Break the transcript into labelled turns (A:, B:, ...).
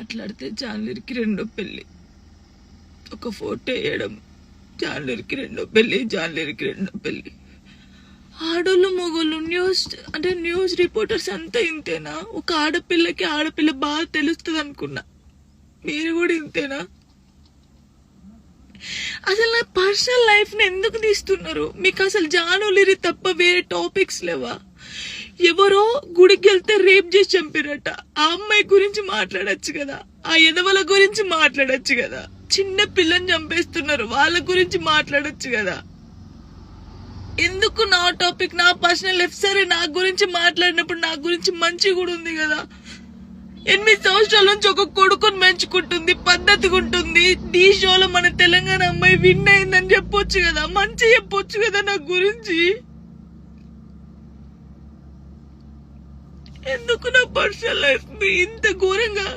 A: మాట్లాడితే జాన్లరికి రెండో పెళ్లి, ఒక ఫోటో వేయడం జాన్లరికి రెండో పెళ్లి, జాన్లరికి రెండో పెళ్లి. ఆడోళ్ళు మొగోళ్ళు న్యూస్ రిపోర్టర్స్ అంతా ఇంతేనా? ఒక ఆడపిల్ల బాగా తెలుస్తుంది అనుకున్నా, మీరు కూడా ఇంతేనా? అసలు నా పర్సనల్ లైఫ్ ని ఎందుకు తీస్తున్నారు? మీకు అసలు జానులిరి తప్ప వేరే టాపిక్స్ లేవా? ఎవరో గుడికి వెళ్తే రేప్ చేసి చంపిరట, ఆ అమ్మాయి గురించి మాట్లాడచ్చు కదా, ఆ ఎదవల గురించి మాట్లాడచ్చు కదా. చిన్న పిల్లని చంపేస్తున్నారు, వాళ్ళ గురించి మాట్లాడచ్చు కదా. ఎందుకు నా టాపిక్, నా పర్సనల్ లైఫ్? సరే, నా గురించి మాట్లాడినప్పుడు నా గురించి మంచి కూడా ఉంది కదా. 8 సంవత్సరాల నుంచి ఒక కొడుకుని పెంచుకుంటుంది, పద్ధతిగా ఉంటుంది. ఈ షోలో మన తెలంగాణ అమ్మాయి విన్ అయిందని చెప్పొచ్చు కదా, మంచి చెప్పొచ్చు కదా నా గురించి. ఎందుకు నా పర్సనల్ లైఫ్ ఇంత ఘోరంగా